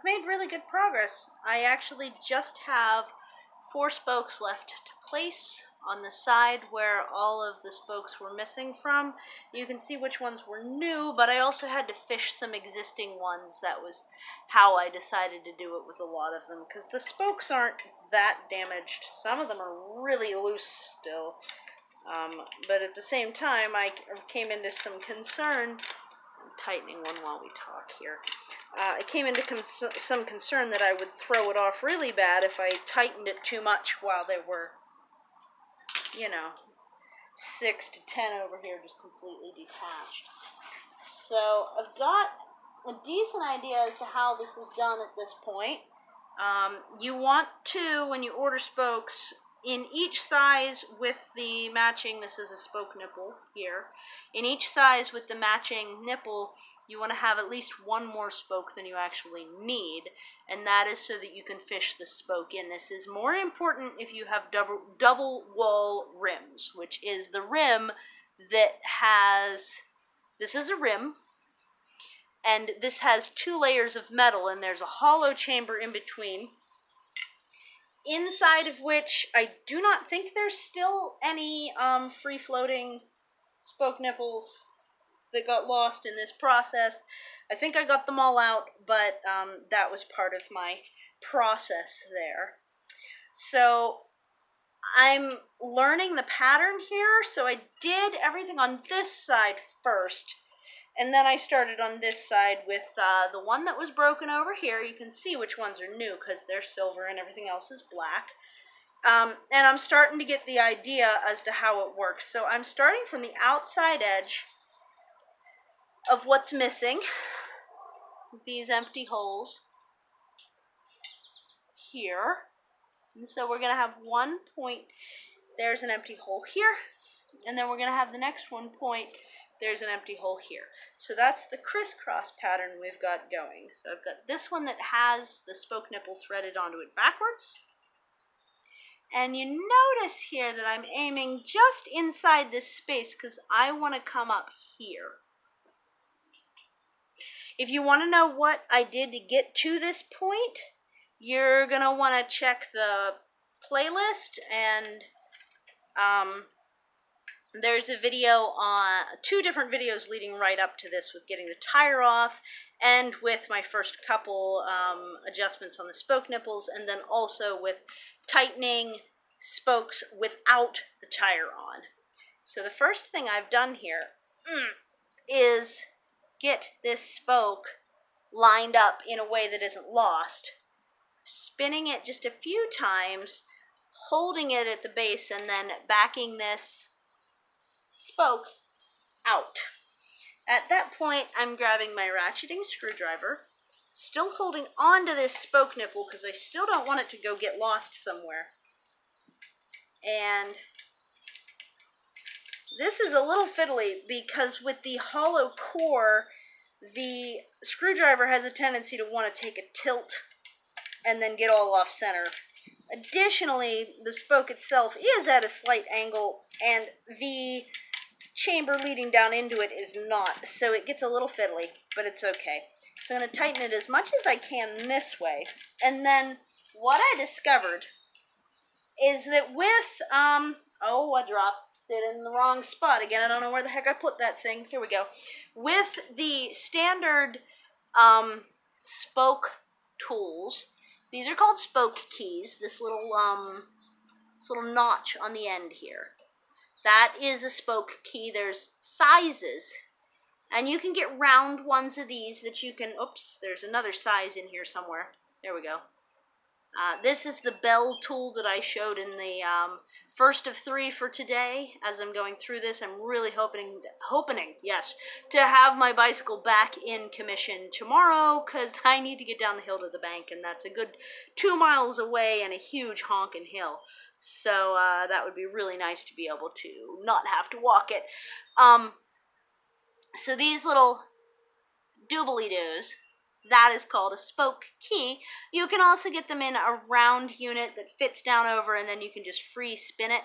made really good progress. I actually just have 4 spokes left to place on the side where all of the spokes were missing from. You can see which ones were new, but I also had to fish some existing ones. That was how I decided to do it with a lot of them, because the spokes aren't that damaged. Some of them are really loose still, but at the same time I came into some concern. I'm tightening one while we talk here. I came into some concern that I would throw it off really bad if I tightened it too much while they were, 6 to 10 over here just completely detached. So I've got a decent idea as to how this is done at this point. You want to, when you order spokes, in each size with the matching, this is a spoke nipple here, in each size with the matching nipple, you want to have at least one more spoke than you actually need, and that is so that you can fish the spoke in. This is more important if you have double wall rims, which is the rim that has, this is a rim, and this has 2 layers of metal, and there's a hollow chamber in between, inside of which I do not think there's still any free-floating spoke nipples that got lost in this process. I think I got them all out, but that was part of my process there. So I'm learning the pattern here, so I did everything on this side first, and then I started on this side with the one that was broken over here. You can see which ones are new because they're silver and everything else is black. And I'm starting to get the idea as to how it works. So I'm starting from the outside edge of what's missing, these empty holes here. And so we're going to have one point, there's an empty hole here, and then we're going to have the next one point, there's an empty hole here. So that's the crisscross pattern we've got going. So I've got this one that has the spoke nipple threaded onto it backwards. And you notice here that I'm aiming just inside this space because I want to come up here. If you want to know what I did to get to this point, you're going to want to check the playlist, and there's a video on 2 different videos leading right up to this with getting the tire off and with my first couple adjustments on the spoke nipples, and then also with tightening spokes without the tire on. So the first thing I've done here is get this spoke lined up in a way that isn't lost, spinning it just a few times, holding it at the base, and then backing this spoke out. At that point, I'm grabbing my ratcheting screwdriver, still holding on to this spoke nipple because I still don't want it to go get lost somewhere. And this is a little fiddly because with the hollow core, the screwdriver has a tendency to want to take a tilt and then get all off center. Additionally, the spoke itself is at a slight angle, and the chamber leading down into it is not, so it gets a little fiddly, but it's okay. So I'm going to tighten it as much as I can this way, and then what I discovered is that with, I dropped it in the wrong spot again. I don't know where the heck I put that thing. Here we go. With the standard spoke tools, these are called spoke keys, this little notch on the end here. That is a spoke key. There's sizes, and you can get round ones of these that you can, oops, there's another size in here somewhere. There we go. This is the bell tool that I showed in the first of 3 for today. As I'm going through this, I'm really hoping, yes, to have my bicycle back in commission tomorrow, because I need to get down the hill to the bank, and that's a good 2 miles away and a huge honking hill. So that would be really nice to be able to not have to walk it. So these little doobly-doos, that is called a spoke key. You can also get them in a round unit that fits down over, and then you can just free spin it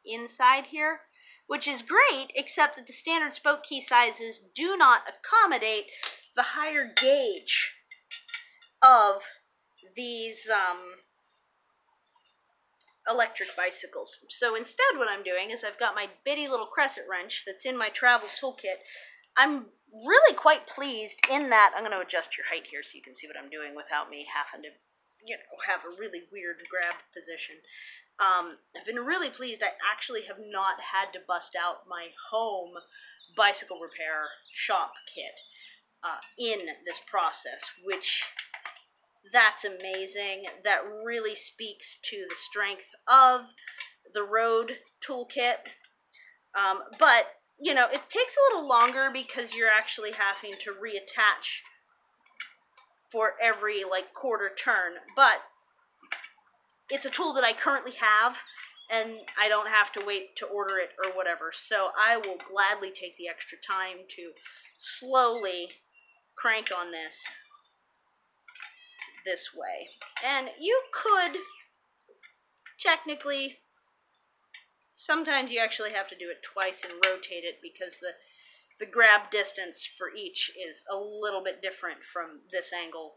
inside here, which is great, except that the standard spoke key sizes do not accommodate the higher gauge of these electric bicycles. So instead what I'm doing is I've got my bitty little crescent wrench that's in my travel toolkit. I'm really quite pleased in that, I'm going to adjust your height here so you can see what I'm doing without me having to, have a really weird grab position. I've been really pleased I actually have not had to bust out my home bicycle repair shop kit in this process, which that's amazing. That really speaks to the strength of the road toolkit. But, it takes a little longer because you're actually having to reattach for every, quarter turn. But it's a tool that I currently have, and I don't have to wait to order it or whatever. So I will gladly take the extra time to slowly crank on this way. And you could technically, sometimes you actually have to do it twice and rotate it because the grab distance for each is a little bit different from this angle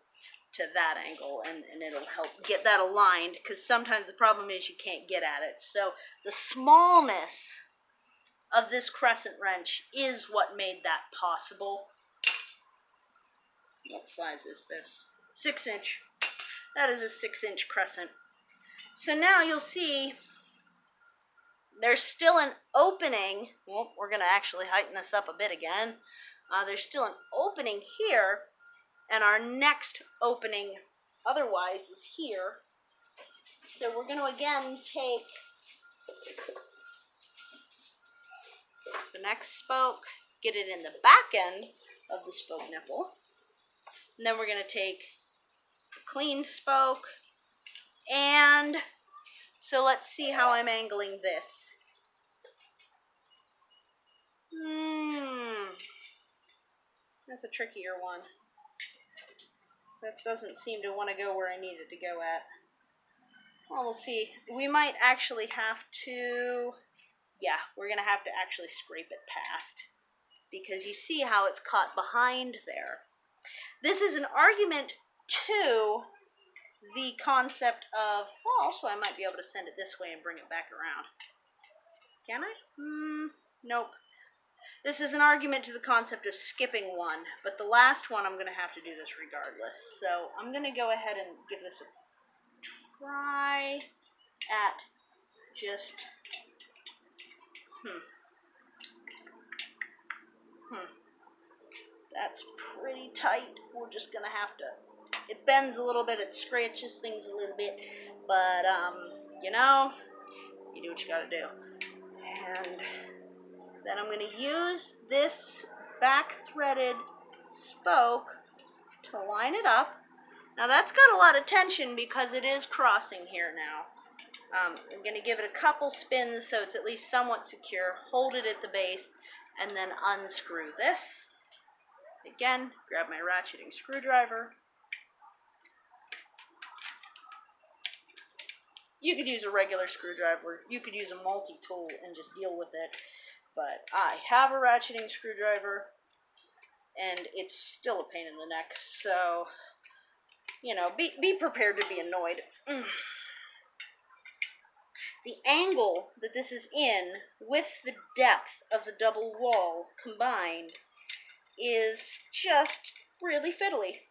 to that angle, and it'll help get that aligned, because sometimes the problem is you can't get at it. So the smallness of this crescent wrench is what made that possible. What size is this? 6-inch. That is a 6-inch crescent. So now you'll see there's still an opening. Well, we're going to actually heighten this up a bit again. There's still an opening here, and our next opening otherwise is here. So we're going to again take the next spoke, get it in the back end of the spoke nipple, and then we're going to take a clean spoke, and so let's see how I'm angling this. That's a trickier one. That doesn't seem to want to go where I need it to go at. Well, we'll see. We might actually have to, we're going to have to actually scrape it past, because you see how it's caught behind there. This is an argument to the concept of, well, also I might be able to send it this way and bring it back around. Can I? Nope. This is an argument to the concept of skipping one, but the last one I'm going to have to do this regardless. So I'm going to go ahead and give this a try at just, that's pretty tight. We're just going to have to, it bends a little bit, it scratches things a little bit, but, you do what you got to do. And then I'm going to use this back threaded spoke to line it up. Now that's got a lot of tension because it is crossing here now. I'm going to give it a couple spins so it's at least somewhat secure. Hold it at the base and then unscrew this. Again, grab my ratcheting screwdriver. You could use a regular screwdriver. You could use a multi-tool and just deal with it. But I have a ratcheting screwdriver, and it's still a pain in the neck, so, be prepared to be annoyed. The angle that this is in with the depth of the double wall combined is just really fiddly.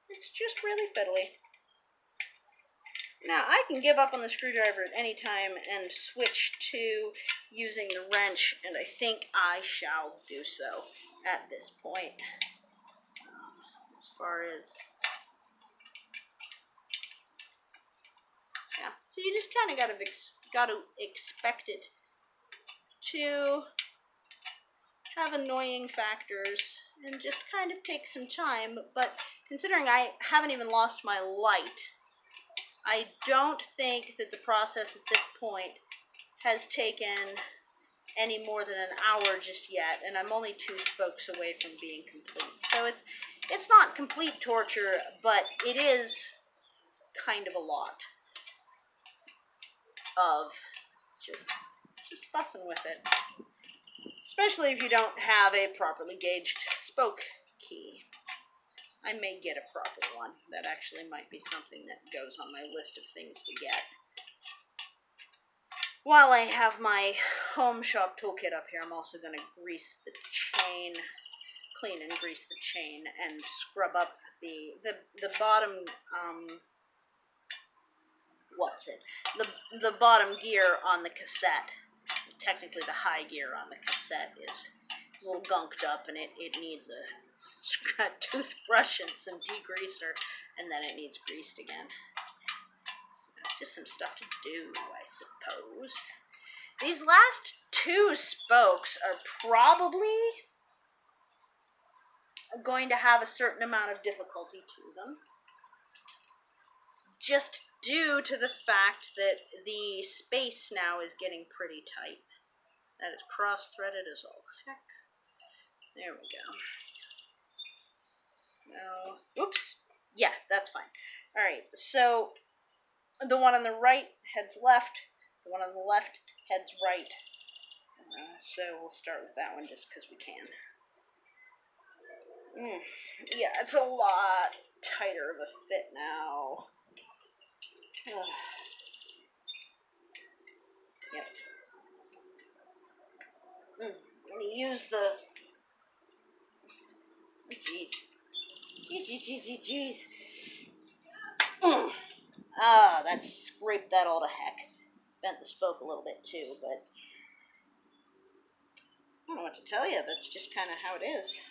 It's just really fiddly. Now, I can give up on the screwdriver at any time and switch to using the wrench, and I think I shall do so at this point. As far as, so you just kind of got to expect it to have annoying factors and just kind of take some time, but considering I haven't even lost my light, I don't think that the process at this point has taken any more than an hour just yet, and I'm only 2 spokes away from being complete. So it's not complete torture, but it is kind of a lot of just fussing with it. Especially if you don't have a properly gauged spoke key. I may get a proper one. That actually might be something that goes on my list of things to get. While I have my home shop toolkit up here, I'm also going to grease the chain, clean and grease the chain, and scrub up the bottom, the bottom gear on the cassette. Technically the high gear on the cassette is a little gunked up, and it needs a toothbrush and some degreaser, and then it needs greased again. So just some stuff to do, I suppose. These last two spokes are probably going to have a certain amount of difficulty to them, just due to the fact that the space now is getting pretty tight. That is cross-threaded as all heck. There we go. So, oops. Yeah, that's fine. Alright, so the one on the right heads left, the one on the left heads right. So we'll start with that one just because we can. Yeah, it's a lot tighter of a fit now. Yep. I'm going to use the... Jeez. That scraped that all to heck. Bent the spoke a little bit too, but I don't know what to tell you. That's just kind of how it is.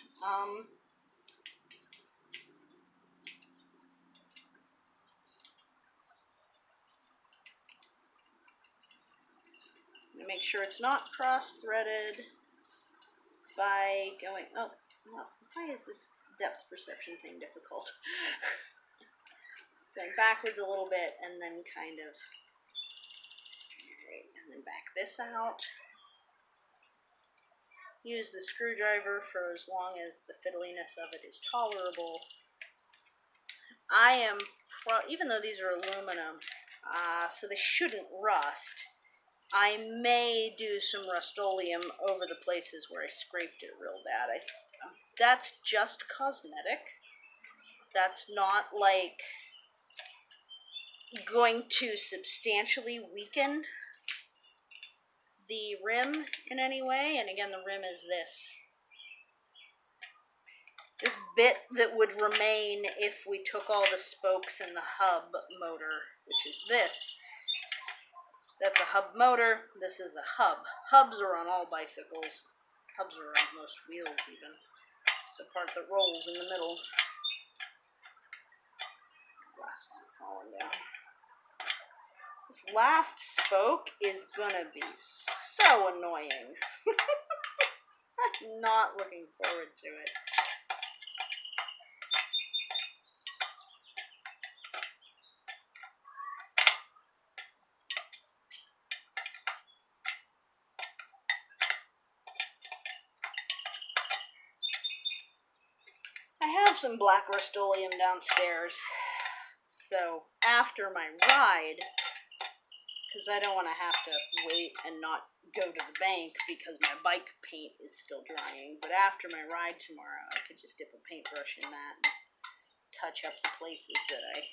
Make sure it's not cross-threaded by going, oh, well, why is this depth perception thing difficult? Going backwards a little bit and then kind of, right, and then back this out. Use the screwdriver for as long as the fiddliness of it is tolerable. Even though these are aluminum, so they shouldn't rust, I may do some Rust-Oleum over the places where I scraped it real bad. That's just cosmetic. That's not, like, going to substantially weaken the rim in any way. And again, the rim is this bit that would remain if we took all the spokes in the hub motor, which is this. That's a hub motor. This is a hub. Hubs are on all bicycles. Hubs are on most wheels even. It's the part that rolls in the middle. Glasses are falling down. This last spoke is gonna be so annoying. I'm not looking forward to it. I have some black Rust-Oleum downstairs, so after my ride, because I don't want to have to wait and not go to the bank because my bike paint is still drying, but after my ride tomorrow, I could just dip a paintbrush in that and touch up the places that I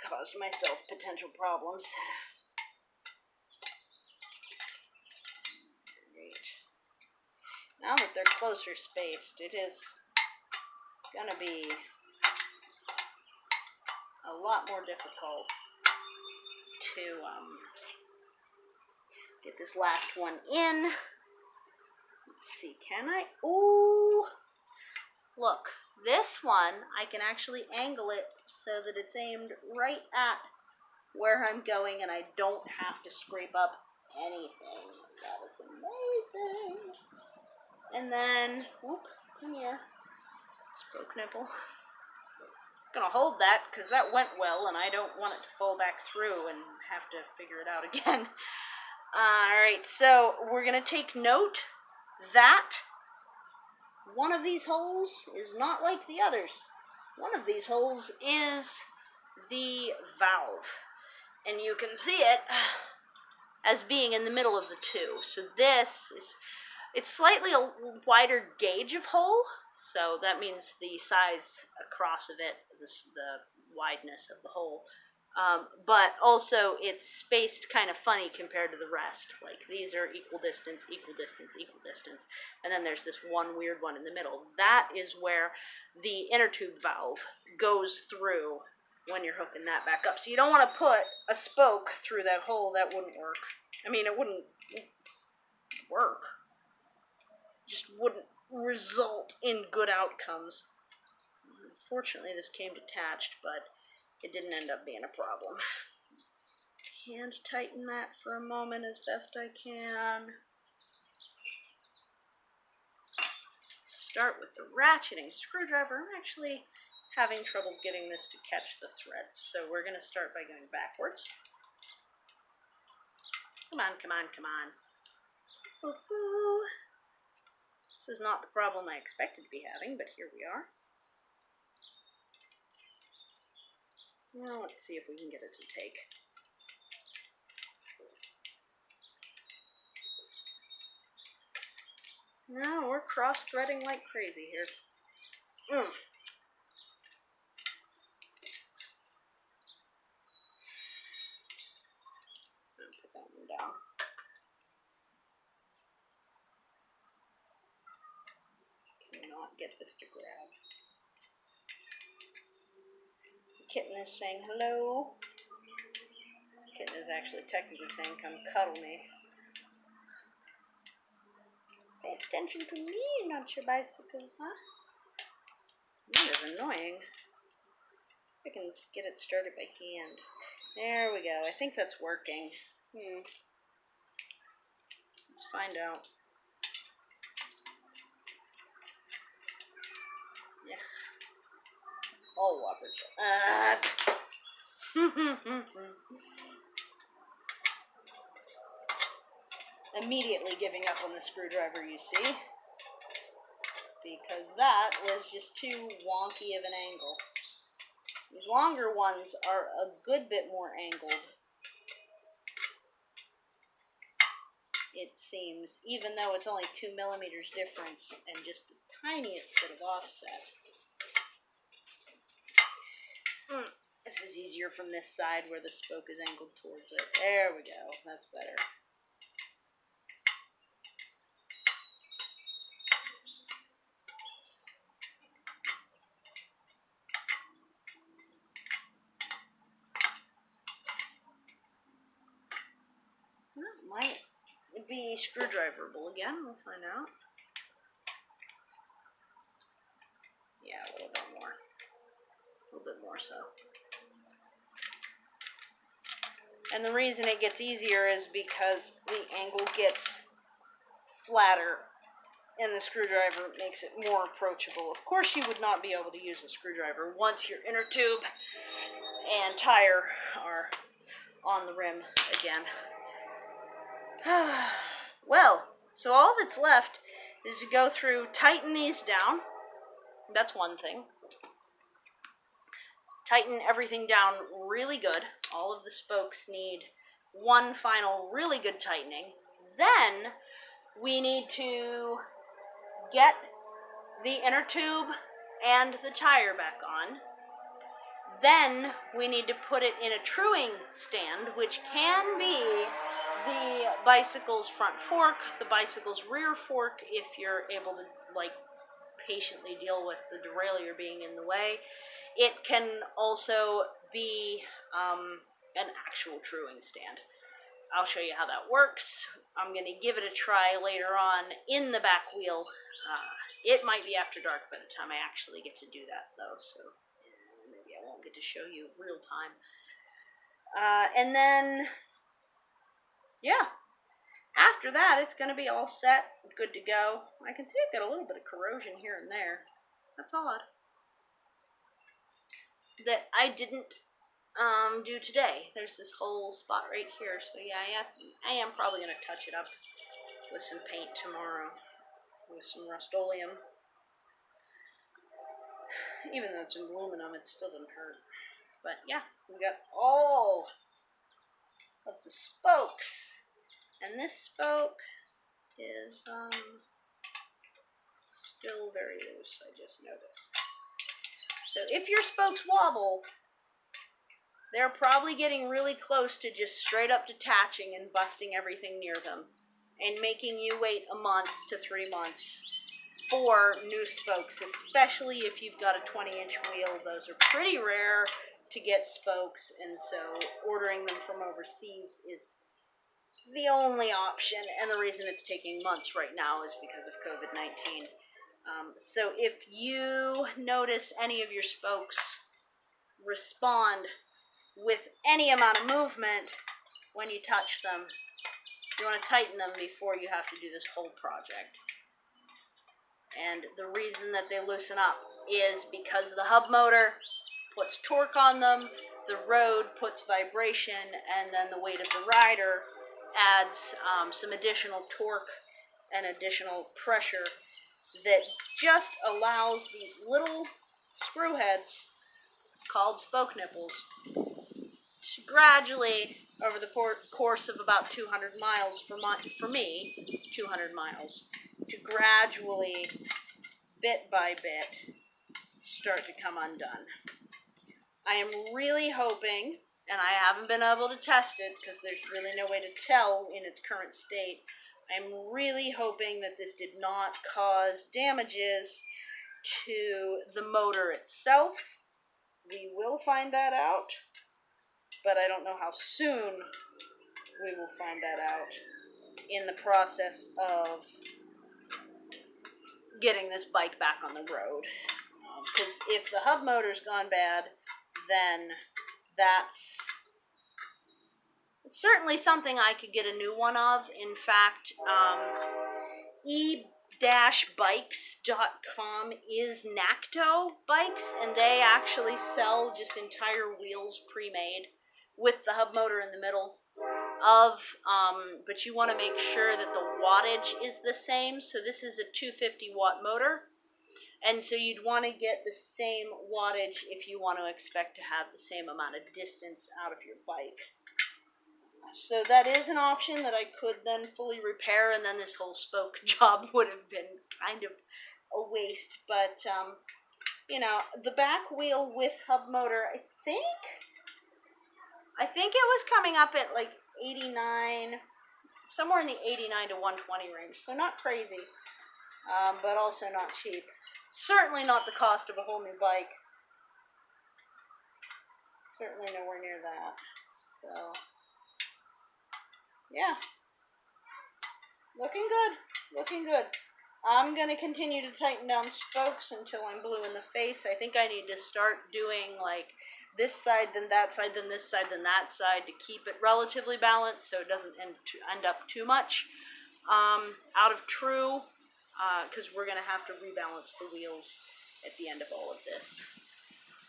caused myself potential problems. Now that they're closer spaced, it is gonna be a lot more difficult to get this last one in. Let's see, can I? Ooh, look, this one I can actually angle it so that it's aimed right at where I'm going and I don't have to scrape up anything. That is amazing. And then, whoop, come here, spoke nipple. I'm gonna hold that because that went well and I don't want it to fall back through and have to figure it out again. Alright, so we're gonna take note that one of these holes is not like the others. One of these holes is the valve, and you can see it as being in the middle of the two. So this is, it's slightly a wider gauge of hole, So that means the size across of it, the wideness of the hole. But also it's spaced kind of funny compared to the rest. Like these are equal distance, equal distance, equal distance. And then there's this one weird one in the middle. That is where the inner tube valve goes through when you're hooking that back up. So you don't want to put a spoke through that hole. That wouldn't work. I mean, it wouldn't work. Just wouldn't result in good outcomes. Unfortunately, this came detached, but it didn't end up being a problem. Hand tighten that for a moment as best I can. Start with the ratcheting screwdriver. I'm actually having troubles getting this to catch the threads, so we're going to start by going backwards. Come on, come on, come on. Woohoo! This is not the problem I expected to be having, but here we are. Now let's see if we can get it to take. No, we're cross-threading like crazy here. Put that one down. Cannot get this to grab. The kitten is saying hello. The kitten is actually technically saying come cuddle me. Pay attention to me, not your bicycle, huh? That is annoying. I can get it started by hand. There we go. I think that's working. Let's find out. Yeah. Oh, whopper. Immediately giving up on the screwdriver, you see. Because that was just too wonky of an angle. These longer ones are a good bit more angled, it seems, even though it's only 2 millimeters difference and just the tiniest bit of offset. This is easier from this side where the spoke is angled towards it. There we go. That's better. Well, it might be screwdriverable again. We'll find out. Yeah, a little bit more. A little bit more so. And the reason it gets easier is because the angle gets flatter and the screwdriver makes it more approachable. Of course, you would not be able to use a screwdriver once your inner tube and tire are on the rim again. Well, so all that's left is to go through, tighten these down. That's one thing. Tighten everything down really good. All of the spokes need one final really good tightening. Then we need to get the inner tube and the tire back on. Then we need to put it in a truing stand, which can be the bicycle's front fork, the bicycle's rear fork, if you're able to patiently deal with the derailleur being in the way. It can also be an actual truing stand. I'll show you how that works. I'm going to give it a try later on in the back wheel. It might be after dark by the time I actually get to do that, though, so maybe I won't get to show you real time. And then, yeah, after that, it's going to be all set, good to go. I can see I've got a little bit of corrosion here and there. That's odd. That I didn't do today. There's this whole spot right here, so yeah, I am probably going to touch it up with some paint tomorrow, with some Rust-Oleum. Even though it's aluminum, it still doesn't hurt. But yeah, we got all of the spokes, and this spoke is Still very loose, I just noticed. So if your spokes wobble, they're probably getting really close to just straight up detaching and busting everything near them and making you wait a month to 3 months for new spokes, especially if you've got a 20-inch wheel. Those are pretty rare to get spokes, and so ordering them from overseas is the only option, and the reason it's taking months right now is because of COVID-19. So if you notice any of your spokes respond with any amount of movement when you touch them, you want to tighten them before you have to do this whole project. And the reason that they loosen up is because the hub motor puts torque on them, the road puts vibration, and then the weight of the rider adds some additional torque and additional pressure that just allows these little screw heads called spoke nipples to gradually, over the course of about 200 miles for me, 200 miles, to gradually, bit by bit, start to come undone. I am really hoping, and I haven't been able to test it because there's really no way to tell in its current state, I'm really hoping that this did not cause damages to the motor itself. We will find that out, but I don't know how soon we will find that out in the process of getting this bike back on the road. Because if the hub motor's gone bad, then that's certainly something I could get a new one of. In fact, e-bikes.com is Nacto bikes, and they actually sell just entire wheels pre-made with the hub motor in the middle of, but you want to make sure that the wattage is the same. So this is a 250 watt motor, and so you'd want to get the same wattage if you want to expect to have the same amount of distance out of your bike. So that is an option that I could then fully repair, and then this whole spoke job would have been kind of a waste. But, the back wheel with hub motor, I think it was coming up at like 89, somewhere in the 89 to 120 range. So not crazy, but also not cheap. Certainly not the cost of a whole new bike. Certainly nowhere near that. So, yeah. Looking good. I'm going to continue to tighten down spokes until I'm blue in the face. I think I need to start doing like this side, then that side, then this side, then that side to keep it relatively balanced so it doesn't end up too much out of true, because we're going to have to rebalance the wheels at the end of all of this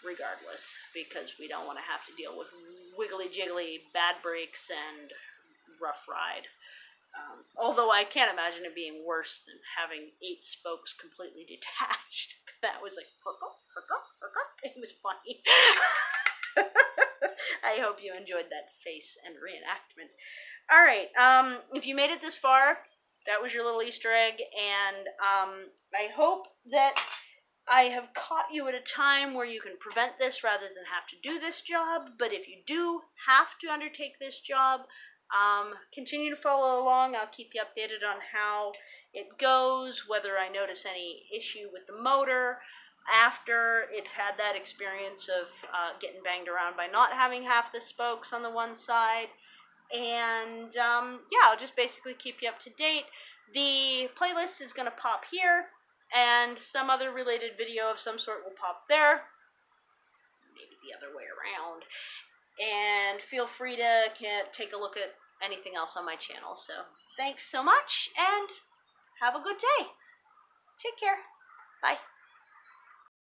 regardless, because we don't want to have to deal with wiggly jiggly bad brakes and rough ride. Although I can't imagine it being worse than having 8 spokes completely detached. That was like, it was funny. I hope you enjoyed that face and reenactment. All right, if you made it this far, that was your little Easter egg, and I hope that I have caught you at a time where you can prevent this rather than have to do this job. But if you do have to undertake this job, continue to follow along. I'll keep you updated on how it goes, whether I notice any issue with the motor after it's had that experience of getting banged around by not having half the spokes on the one side. And I'll just basically keep you up to date. The playlist is going to pop here, and some other related video of some sort will pop there. Maybe the other way around. And feel free to take a look at anything else on my channel. So thanks so much, and have a good day. Take care. Bye.